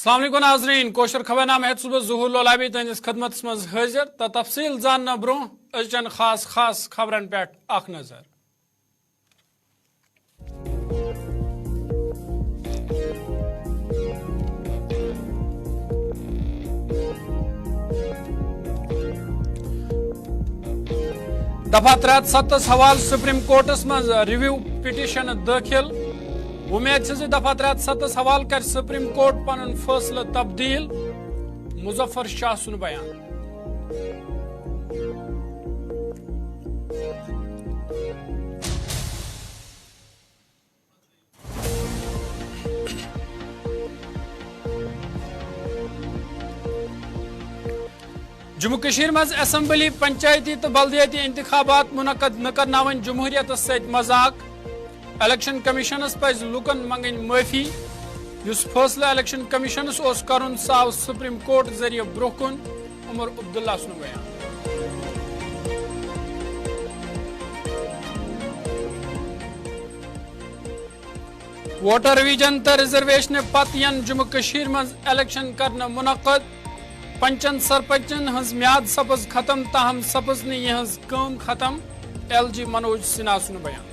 अस्सलाम वालेकुम नाज़रीन कोशर खबर नाम है सुबह ज़ुहूर लोलाबी तहस खदमत मज हाजिर तो तफसील जानना ब्रो अजन खास खबरन पे अख नजर। दफा 370 हवाल सुप्रीम कोर्टस मज रिव्यू पिटिशन दाखिल। उम्मीद है दफा 370 हवाल कर सुप्रीम कोर्ट पन फैसला तब्दील। मुजफ्फर शाह सुन बयान। जम्मू कश्मीर मज असम्बली पंचायती तो बल्दियाती इंतखाबात मुनक्कद न करनावन जमहूरियत सत मजाक। इलेक्शन कमीशनस पज लुकन मंगन माफी। युस फैसला इलेक्शन कमीशनस ओस करुन साव सुप्रीम कोर्ट जरिए ब्रोह कुन। उमर अब्दुल्ला सुन बयान। वोटर रिवीजन तो रिजर्वेशन पत यन जम्मू कश्मीर मज इलेक्शन करना मुनक्कद। पंचन सरपंचन हज म्याद सपज खत्म ताहम सपज ने यह काम खत्म। LG मनोज सिन्हा सुन बयान।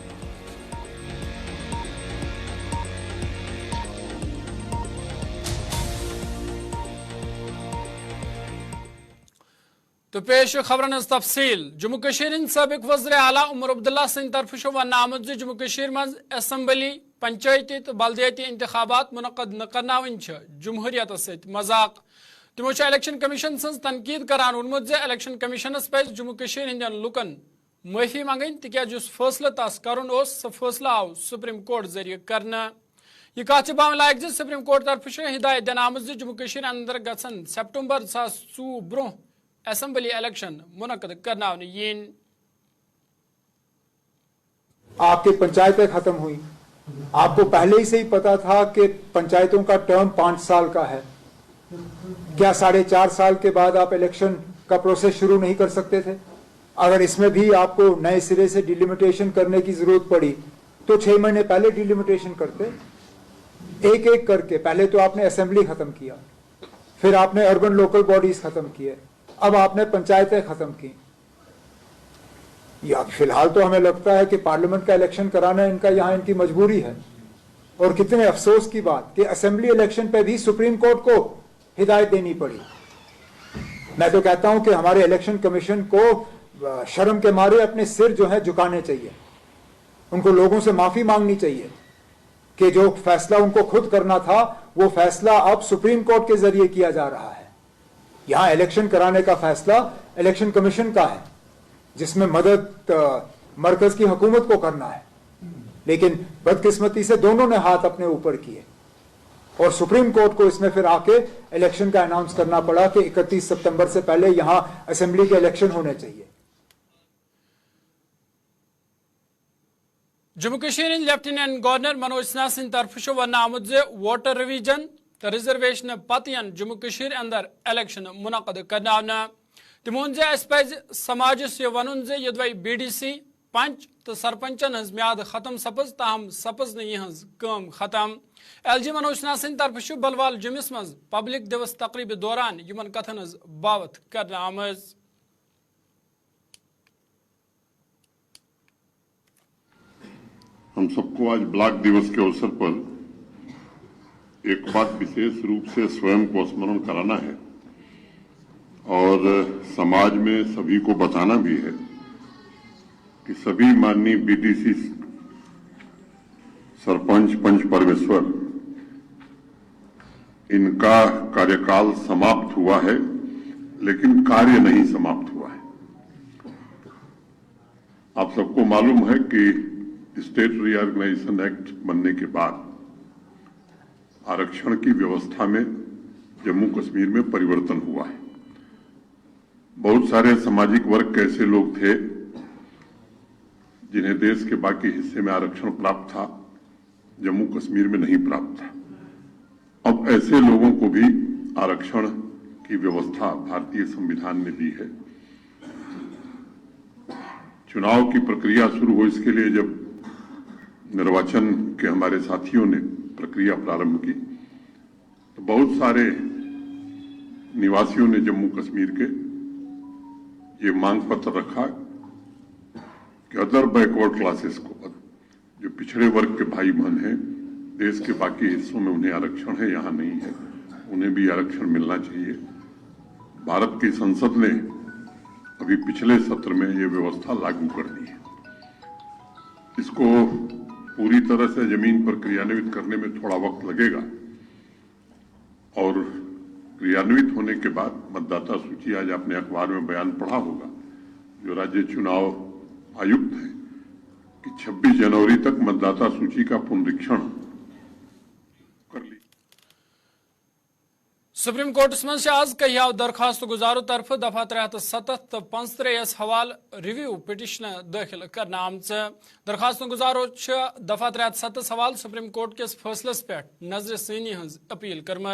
तो पेश खबरन तफसील। जम्मू कश्मीर सबक वज़ीर आला उमर अब्दुल्ला सिंह तरफ वन आमद जम्मू कश्मीर मज असम्बली पंचायती तो बल्दियाती इंतखाबात मुनक्कद न करनावन जमहूरियत सत मजाक। तमो इलेक्शन कमीशन सज तनकीद करान वोनमुत जे इलेक्शन कमीशनस पज जम्मू कश्मीर हिंदन लुकन माफी मंगन तिक्याज युस फैसला तस करन ओस सह फैसला आव सुप्रीम कोर्ट जरिए करना। यह कत बावन लायक जे सुप्रीम कोर्ट तरफ हिदायत दिन आमज जे जम्मू कश्मीर अंदर गसन सितंबर 2024 ब्रोह असम्बली इलेक्शन मुनक्कद करनावन यीन। आपकी पंचायतें खत्म हुई, आपको पहले ही से ही पता था कि पंचायतों का टर्म 5 साल का है। क्या 4.5 साल के बाद आप इलेक्शन का प्रोसेस शुरू नहीं कर सकते थे? अगर इसमें भी आपको नए सिरे से डिलिमिटेशन करने की जरूरत पड़ी तो 6 महीने पहले डिलिमिटेशन करते। एक एक करके पहले तो आपने असेंबली खत्म किया, फिर आपने अर्बन लोकल बॉडीज खत्म किए, अब आपने पंचायतें खत्म की। या फिलहाल तो हमें लगता है कि पार्लियामेंट का इलेक्शन कराना यहाँ इनकी मजबूरी है। और कितने अफसोस की बात कि असेंबली इलेक्शन पे भी सुप्रीम कोर्ट को हिदायत देनी पड़ी। मैं तो कहता हूं कि हमारे इलेक्शन कमीशन को शर्म के मारे अपने सिर जो है झुकाने चाहिए। उनको लोगों से माफी मांगनी चाहिए कि जो फैसला उनको खुद करना था वो फैसला अब सुप्रीम कोर्ट के जरिए किया जा रहा है। यहां इलेक्शन कराने का फैसला इलेक्शन कमीशन का है, जिसमें मदद मरकज की हुकूमत को करना है। लेकिन बदकिस्मती से दोनों ने हाथ अपने ऊपर किए और सुप्रीम कोर्ट को इसमें फिर आके इलेक्शन का अनाउंस करना पड़ा कि 31 सितंबर से पहले यहां असेंबली के इलेक्शन होने चाहिए। जम्मू कश्मीर लेफ्टिनेंट गवर्नर मनोज सिन्हा सिंह तरफ वन आमुद जे वोटर रिवीजन तो रिजर्वेशन पतन जम्मू कश्मीर अंदर इलेक्शन मुनक्कद करना। तमोन जे अस पज समाजस यह वन जे यदि BDC पंच तो सरपंचन हज म्याद खत्म सपज ताहम सपज ने यह काम खत्म। LG मनोज सिन्हा सिंह तरफ बलवाल जुमिस मज पब्लिक दिवस तकरीब दौरान यमन कथन हज बावत करना आमज। हम सबको आज ब्लैक दिवस के अवसर पर एक बात विशेष रूप से स्वयं को स्मरण कराना है और समाज में सभी को बताना भी है कि सभी माननीय BDC सरपंच पंच परमेश्वर इनका कार्यकाल समाप्त हुआ है, लेकिन कार्य नहीं समाप्त हुआ है। आप सबको मालूम है कि स्टेट रीऑर्गेनाइजेशन एक्ट बनने के बाद आरक्षण की व्यवस्था में जम्मू कश्मीर में परिवर्तन हुआ है। बहुत सारे सामाजिक वर्ग के ऐसे लोग थे जिन्हें देश के बाकी हिस्से में आरक्षण प्राप्त था, जम्मू कश्मीर में नहीं प्राप्त था। अब ऐसे लोगों को भी आरक्षण की व्यवस्था भारतीय संविधान ने दी है। चुनाव की प्रक्रिया शुरू हो, इसके लिए जब निर्वाचन के हमारे साथियों ने प्रक्रिया प्रारंभ की तो बहुत सारे निवासियों ने जम्मू कश्मीर के ये मांग पत्र रखा कि अदर बैकवर्ड क्लासेस को, जो पिछड़े वर्ग के भाई बहन हैं, देश के बाकी हिस्सों में उन्हें आरक्षण है, यहाँ नहीं है, उन्हें भी आरक्षण मिलना चाहिए। भारत की संसद ने अभी पिछले सत्र में ये व्यवस्था लागू कर दी है। इसको पूरी तरह से जमीन पर क्रियान्वित करने में थोड़ा वक्त लगेगा और क्रियान्वित होने के बाद मतदाता सूची, आज आपने अखबार में बयान पढ़ा होगा, जो राज्य चुनाव आयुक्त है कि 26 जनवरी तक मतदाता सूची का पुनरीक्षण कर ली। सुप्रीम कोर्टस मज आज कहियाव दरखास्त गुजारों तरफ दफा 370 तो 35 हवाल रिव्यू पिटिशन दाखिल करना आमच। दरखास्त गुजारों दफा 370 हवाल सुप्रीम कोर्ट के फैसलस पे नजर सनी हज अपील करम।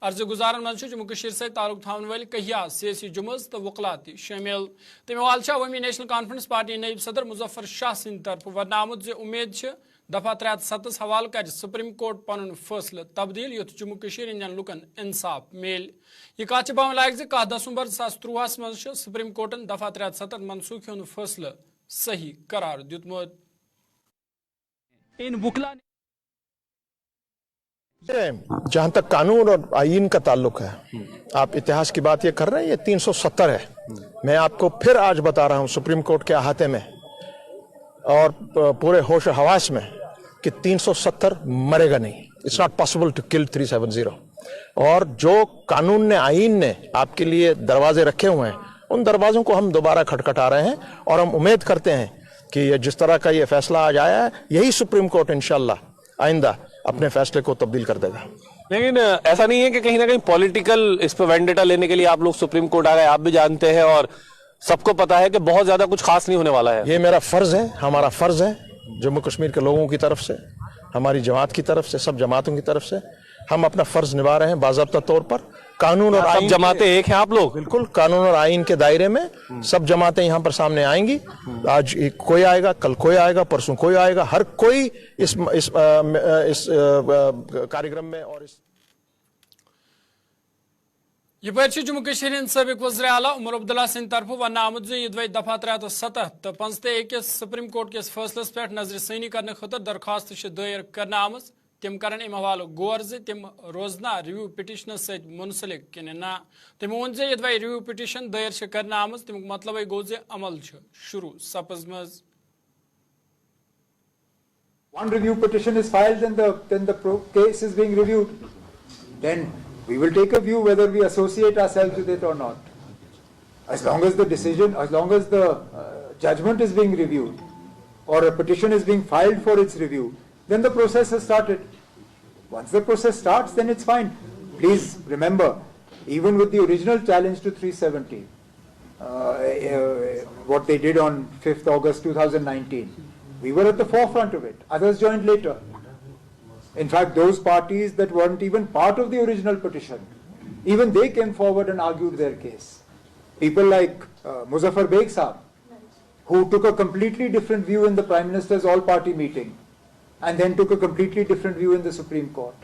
अर्ज गुजारन मज जम्मू कश्मीर से ताल्लुक थावन वाल कहिया सियासी जुमज तो वकला शामिल। तमे वाल अवामी नेशनल कॉन्फ्रेंस पार्टी नईब सदर मुजफ्फर शाह सिंद तरफ वन आमुत उम्मीद दफा 370 हवाल कर सुप्रीम कोर्ट पन फैसले तब्दील युथ जम्मू कश्मीर हंदन लुकन इंसाफ मिल। यह कत बावन लायक 10 दिसंबर 2023 मज सुप्रीम कोर्टन दफा 370 मनसूखी हूं फैसले सही करार दितमुत। इन वकला जहां तक कानून और आईन का ताल्लुक है, आप इतिहास की बात ये कर रहे हैं, ये 370 है। मैं आपको फिर आज बता रहा हूं सुप्रीम कोर्ट के अहाते में और पूरे होश हवास में कि 370 मरेगा नहीं। It's not possible to kill 370। और जो कानून ने, आईन ने आपके लिए दरवाजे रखे हुए हैं, उन दरवाजों को हम दोबारा खटखटा रहे हैं और हम उम्मीद करते हैं कि ये जिस तरह का ये फैसला आज आया है, यही सुप्रीम कोर्ट इंशाल्लाह आइंदा अपने फैसले को तब्दील कर देगा। लेकिन ऐसा नहीं है कि कहीं ना कहीं पॉलिटिकल इस पर वेंडेटा लेने के लिए आप लोग सुप्रीम कोर्ट आ गए? आप भी जानते हैं और सबको पता है कि बहुत ज्यादा कुछ खास नहीं होने वाला है। ये मेरा फर्ज है, हमारा फर्ज है, जम्मू कश्मीर के लोगों की तरफ से, हमारी जमात की तरफ से, सब जमातों की तरफ से हम अपना फर्ज निभा रहे हैं बाज़ाब्ता तौर पर। कानून और आईन, जमातें एक हैं आप लोग? बिल्कुल, कानून और आईन के दायरे में सब जमातें यहाँ पर सामने आएंगी। आज कोई आएगा, कल कोई आएगा, परसों कोई आएगा, हर कोई इस कार्यक्रम में और इस यह पे जम्मू कश्मीर सबक वज़ीर आला उमर अब्दुल्ला सिंह तरफ वन आमुत यह दफा 370 तो 35 सुप्रीम कोर्ट के फैसलस पे नजर सनी करने खतर दरखास्त दायर करने आमज। तम कर अम हवाले गौर तम रोजना रिव्यू पिटिशन सत मुंसलिक कि ना। तमो वन यद रिव्यू पिटिशन दायर करने आमज, तमुक मतलब गो अमल शुरू सपजमज। One review petition is filed, then the case is being reviewed. Then we will take a view whether we associate ourselves with it or not. As long as the decision, as long as the judgment is being reviewed or a petition is being filed for its review, then the process has started. Once the process starts, then it's fine. Please remember, even with the original challenge to 370, what they did on 5th August 2019, we were at the forefront of it. Others joined later. In fact, those parties that weren't even part of the original petition, even they came forward and argued their case. People like Muzaffar Beg Saab, who took a completely different view in the Prime Minister's all-party meeting, and then took a completely different view in the Supreme Court.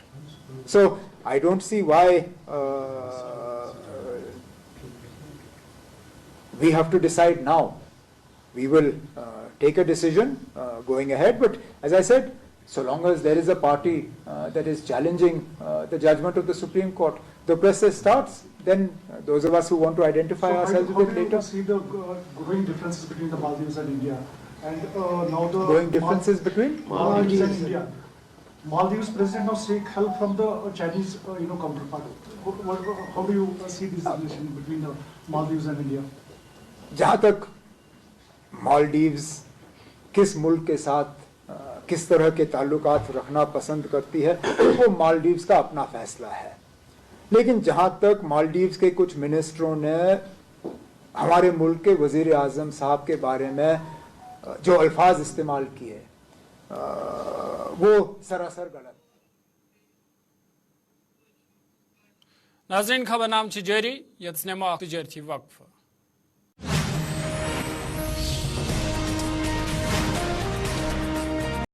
So, I don't see why we have to decide now. We will take a decision going ahead, but as I said, so long as there is a party that is challenging the judgment of the Supreme Court, the process starts, then those of us who want to identify ourselves with it later. How do you see the growing differences between the Maldives and India? And now the Growing differences between? Maldives and India. Maldives president now seek help from the Chinese counterpart. How do you see this relation between the Maldives and India? जहाँ तक मालदीव्स किस मुल्क के साथ किस तरह के ताल्लुकात रखना पसंद करती है, वो मालदीव्स का अपना फैसला है। लेकिन जहाँ तक मालदीव्स के कुछ मिनिस्टरों ने हमारे मुल्क के वजीर आज़म साहब के बारे में जो अल्फाज इस्तेमाल किए, वो सरासर गलत। नाज़रीन, खबर नाम जारी, यत्स नमा तिजारती वक्फ।